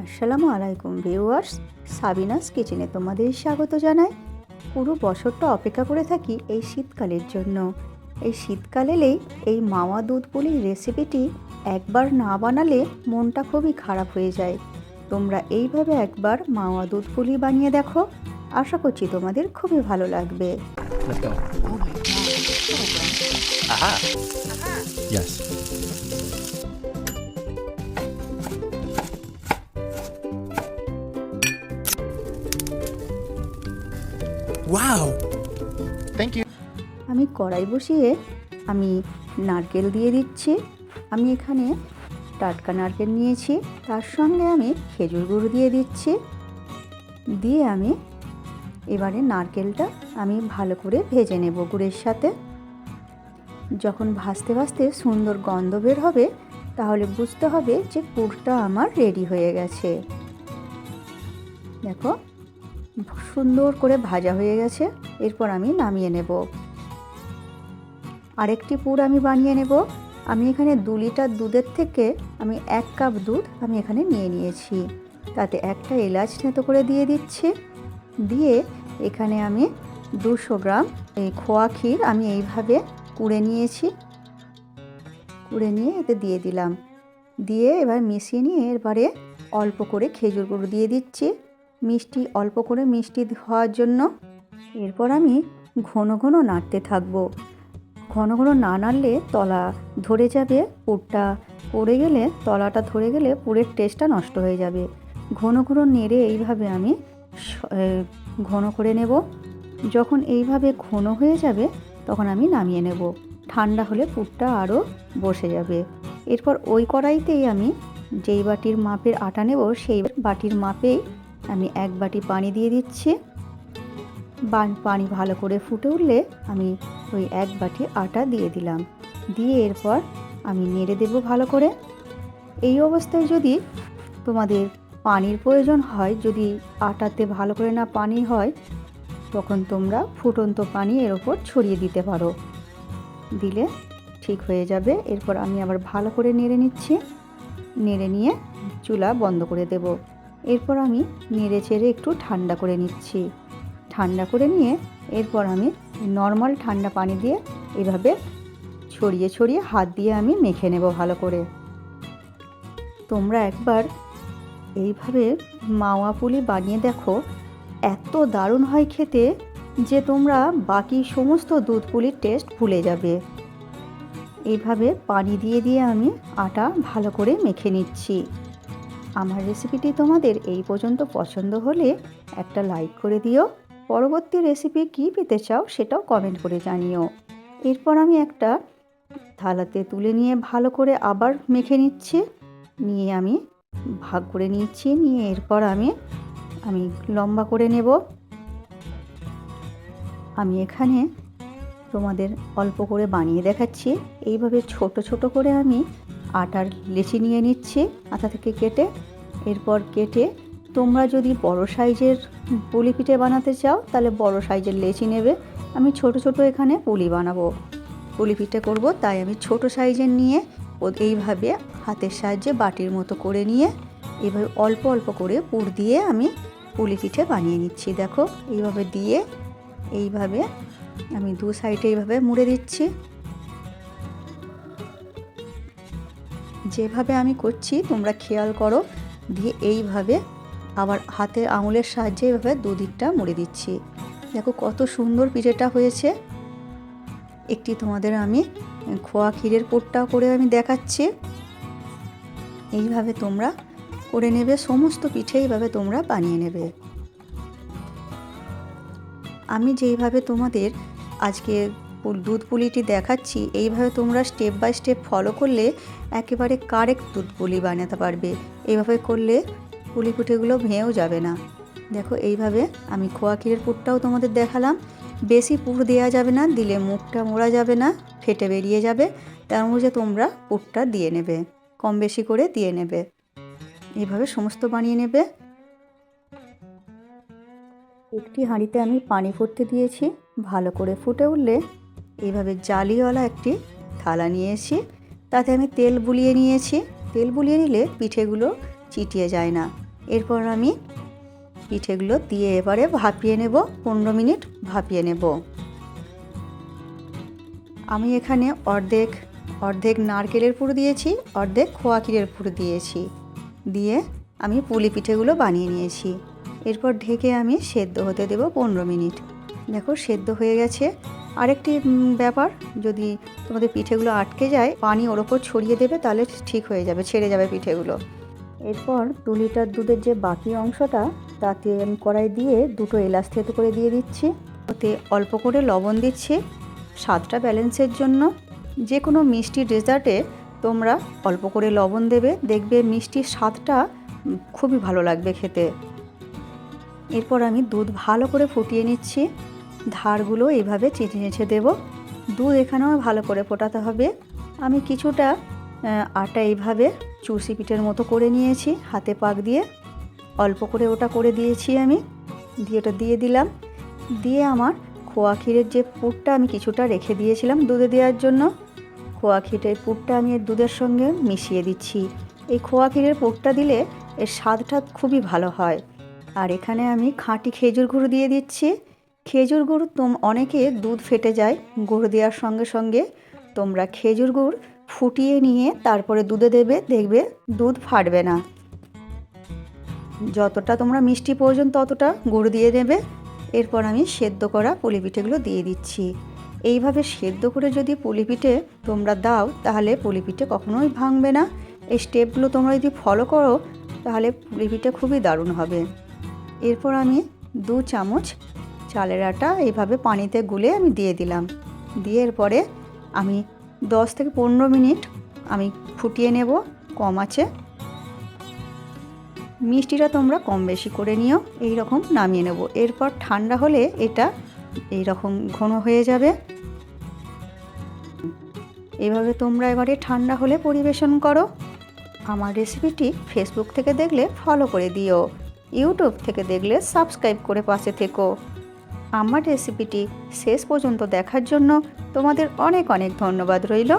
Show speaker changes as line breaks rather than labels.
আসসালামু আলাইকুম viewers, Sabinus কিচেনে তোমাদের স্বাগত জানাই। পুরো বছরটা অপেক্ষা করে থাকি এই শীতকালের জন্য। এই শীতকাল এলেই এই মাওয়া দুধ পুলির রেসিপিটি একবার না বানালে মনটা খুবই খারাপ হয়ে যায়। তোমরা এইভাবে একবার মাওয়া দুধ পুলি বানিয়ে দেখো, আশা করছি তোমাদের খুবই ভালো লাগবে।
Let's go.
Oh my god.
Aha. Yes. Wow. Thank you.
আমি কড়াই বসিয়ে আমি নারকেল দিয়ে দিচ্ছি। আমি এখানে টাটকা নারকেল নিয়েছি, তার সঙ্গে আমি খেজুর গুঁড়ো দিয়ে দিচ্ছি। দিয়ে আমি এবারে নারকেলটা আমি ভালো করে ভেজে নেব গুড়ের সাথে। যখন ভাজতে ভাজতে সুন্দর গন্ধ বের হবে, তাহলে বুঝতে হবে যে পুরটা আমার রেডি হয়ে গেছে। দেখো সুন্দর করে ভাজা হয়ে গেছে। এরপর আমি নামিয়ে নেব। আরেকটি পুর আমি বানিয়ে নেব। আমি এখানে 2 লিটার দুধের থেকে আমি 1 কাপ দুধ আমি এখানে নিয়ে নিয়েছি। তাতে একটা এলাচ থেঁতো করে দিয়ে দিচ্ছি। দিয়ে এখানে আমি 200 গ্রাম এই খোয়া ক্ষীর আমি এইভাবে কুড়ে নিয়েছি। কুড়ে নিয়ে এতে দিয়ে দিলাম। দিয়ে এবার মিশিয়ে নিয়ে এবারে অল্প করে খেজুর গুঁড়ো দিয়ে দিচ্ছি, মিষ্টি অল্প করে মিষ্টি হওয়ার জন্য। এরপর আমি ঘন ঘন নাড়তে থাকবো। ঘন ঘন না নাড়লে তলা ধরে যাবে, পুরটা পড়ে গেলে তলাটা ধরে গেলে পুরের টেস্টটা নষ্ট হয়ে যাবে। ঘন ঘন নেড়ে এইভাবে আমি ঘন করে নেব। যখন এইভাবে ঘন হয়ে যাবে তখন আমি নামিয়ে নেব। ঠান্ডা হলে পুরটা আরও বসে যাবে। এরপর ওই কড়াইতেই আমি যেই বাটির মাপের আটা নেব সেই বাটির মাপেই আমি 1 বাটি পানি দিয়ে দিচ্ছি। পানি ভালো করে ফুটে উঠলে আমি ওই 1 বাটি আটা দিয়ে দিলাম। দিয়ে এরপর আমি নেড়ে দেব ভালো করে। এই অবস্থায় যদি তোমাদের পানির প্রয়োজন হয়, যদি আটাতে ভালো করে না পানি হয়, তখন তোমরা ফুটন্ত পানি এর ওপর ছড়িয়ে দিতে পারো, দিলে ঠিক হয়ে যাবে। এরপর আমি আবার ভালো করে নেড়ে নিচ্ছি। নেড়ে নিয়ে চুলা বন্ধ করে দেব। এরপর আমি নেড়ে চেড়ে একটু ঠান্ডা করে নিচ্ছি। ঠান্ডা করে নিয়ে এরপর আমি নর্মাল ঠান্ডা পানি দিয়ে এভাবে ছড়িয়ে ছড়িয়ে হাত দিয়ে আমি মেখে নেব ভালো করে। তোমরা একবার এইভাবে মাওয়া পুলি বানিয়ে দেখো, এত দারুণ হয় খেতে যে তোমরা বাকি সমস্ত দুধ পুলির টেস্ট ভুলে যাবে। এইভাবে পানি দিয়ে দিয়ে আমি আটা ভালো করে মেখে নিচ্ছি। আমার রেসিপিটি তোমাদের এই পর্যন্ত পছন্দ হলে একটা লাইক করে দিও। পরবর্তী রেসিপি কী পেতে চাও সেটাও কমেন্ট করে জানিও। এরপর আমি একটা থালাতে তুলে নিয়ে ভালো করে আবার মেখে নিচ্ছি। নিয়ে আমি ভাগ করে নিচ্ছি। নিয়ে এরপর আমি লম্বা করে নেব। আমি এখানে তোমাদের অল্প করে বানিয়ে দেখাচ্ছি। এইভাবে ছোট ছোট করে আমি আটার লেচি নিয়ে নিচ্ছি আটা থেকে কেটে। এরপর কেটে তোমরা যদি বড় সাইজের পুলি পিঠে বানাতে চাও তাহলে বড় সাইজের লেচি নেবে। আমি ছোট ছোট এখানে পুলি বানাবো, পুলি পিঠে করব, তাই আমি ছোট সাইজের নিয়ে এইভাবে হাতের সাহায্যে বাটির মতো করে নিয়ে এইভাবে অল্প অল্প করে পুর দিয়ে আমি পুলি পিঠে বানিয়ে নিচ্ছি। দেখো এইভাবে দিয়ে এইভাবে আমি 2 সাইডে এইভাবে মুড়ে দিচ্ছি। যেভাবে আমি করছি তোমরা খেয়াল করো। দিয়ে এইভাবে আবার হাতের আঙুলের সাহায্যে এইভাবে 2 দিকটা মুড়ে দিচ্ছি। দেখো কত সুন্দর পিঠেটা হয়েছে। একটি তোমাদের আমি খোয়া ক্ষীরের পুরটাও করে আমি দেখাচ্ছি। এইভাবে তোমরা করে নেবে, সমস্ত পিঠে এইভাবে তোমরা বানিয়ে নেবে। আমি যেইভাবে তোমাদের আজকে দুধ পুলিটি দেখাচ্ছি, এইভাবে তোমরা স্টেপ বাই স্টেপ ফলো করলে একেবারে কারেক্ট দুধ পুলি বানাতে পারবে। এইভাবে করলে পুলি পিঠেগুলো ভেঙেও যাবে না। দেখো এইভাবে আমি খোয়া ক্ষীরের পুরটাও তোমাদের দেখালাম। বেশি পুর দেওয়া যাবে না, দিলে মুখটা মোড়া যাবে না, ফেটে বেরিয়ে যাবে। তার মধ্যে তোমরা পুরটা দিয়ে নেবে, কম বেশি করে দিয়ে নেবে। এইভাবে সমস্ত বানিয়ে নেবে। একটি হাঁড়িতে আমি পানি ফুটতে দিয়েছি। ভালো করে ফুটে উঠলে এইভাবে জালিওয়ালা একটি থালা নিয়েছি। তাতে আমি তেল বুলিয়ে নিয়েছি। তেল বুলিয়ে নিলে পিঠেগুলো চিটিয়ে যায় না। এরপর আমি পিঠেগুলো দিয়ে এবারে ভাপিয়ে নেব, 15 মিনিট ভাপিয়ে নেব। আমি এখানে অর্ধেক নারকেলের পুর দিয়েছি, অর্ধেক খোয়া ক্ষীরের পুর দিয়েছি, দিয়ে আমি পুলি পিঠেগুলো বানিয়ে নিয়েছি। এরপর ঢেকে আমি সেদ্ধ হতে দেব 15 মিনিট। দেখো সেদ্ধ হয়ে গেছে। আরেকটি ব্যাপার, যদি তোমাদের পিঠেগুলো আটকে যায়, পানি ওর ওপর ছড়িয়ে দেবে, তাহলে ঠিক হয়ে যাবে, ছেড়ে যাবে পিঠেগুলো। এরপর 2 লিটার দুধের যে বাকি অংশটা, তাতে আমি কড়াই দিয়ে 2টো এলাচ থেতো করে দিয়ে দিচ্ছি। ওতে অল্প করে লবণ দিচ্ছি স্বাদটা ব্যালেন্সের জন্য। যে কোনো মিষ্টি ডেজার্টে তোমরা অল্প করে লবণ দেবে, দেখবে মিষ্টির স্বাদটা খুবই ভালো লাগবে খেতে। এরপর আমি দুধ ভালো করে ফুটিয়ে নিচ্ছি, ধারগুলো এইভাবে চেঁচে দেব। দুধ এখানেও ভালো করে ফোটাতে হবে। আমি কিছুটা আটা এইভাবে চুষি পিঠের মতো করে নিয়েছি, হাতে পাক দিয়ে অল্প করে ওটা করে দিয়েছি আমি, দিয়ে ওটা দিয়ে দিলাম। দিয়ে আমার খোয়া ক্ষীরের যে পুরটা আমি কিছুটা রেখে দিয়েছিলাম দুধে দেওয়ার জন্য, খোয়া ক্ষীরের পুরটা আমি এর দুধের সঙ্গে মিশিয়ে দিচ্ছি। এই খোয়া ক্ষীরের পুরটা দিলে এর স্বাদটা খুবই ভালো হয়। আর এখানে আমি খাঁটি খেজুর গুঁড়ো দিয়ে দিচ্ছি। খেজুর গুড় অনেকে দুধ ফেটে যায় গুড় দেওয়ার সঙ্গে সঙ্গে, তোমরা খেজুর গুড় ফুটিয়ে নিয়ে তারপরে দুধে দেবে, দেখবে দুধ ফাটবে না। যতটা তোমরা মিষ্টি প্রয়োজন ততটা গুড় দিয়ে দেবে। এরপর আমি সেদ্ধ করা পুলি পিঠেগুলো দিয়ে দিচ্ছি। এইভাবে সেদ্ধ করে যদি পুলি পিঠে তোমরা দাও, তাহলে পুলি পিঠে কখনোই ভাঙবে না। এই স্টেপগুলো তোমরা যদি ফলো করো, তাহলে পুলি পিঠে খুবই দারুণ হবে। এরপর আমি 2 চামচ চালের আটা এইভাবে পানিতে গুলে আমি দিয়ে দিলাম। দিয়ে এরপরে আমি 10 থেকে 15 মিনিট আমি ফুটিয়ে নেব কম আঁচে। মিষ্টিটা তোমরা কম বেশি করে নিও। এই রকম নামিয়ে নেব। এরপর ঠান্ডা হলে এটা এই রকম ঘন হয়ে যাবে। এভাবে তোমরা এবারে ঠান্ডা হলে পরিবেশন করো। আমার রেসিপিটি ফেসবুক থেকে দেখলে ফলো করে দিও, ইউটিউব থেকে দেখলে সাবস্ক্রাইব করে পাশে থেকো। আমার রেসিপিটি শেষ পর্যন্ত দেখার জন্য তোমাদের অনেক অনেক ধন্যবাদ রইল।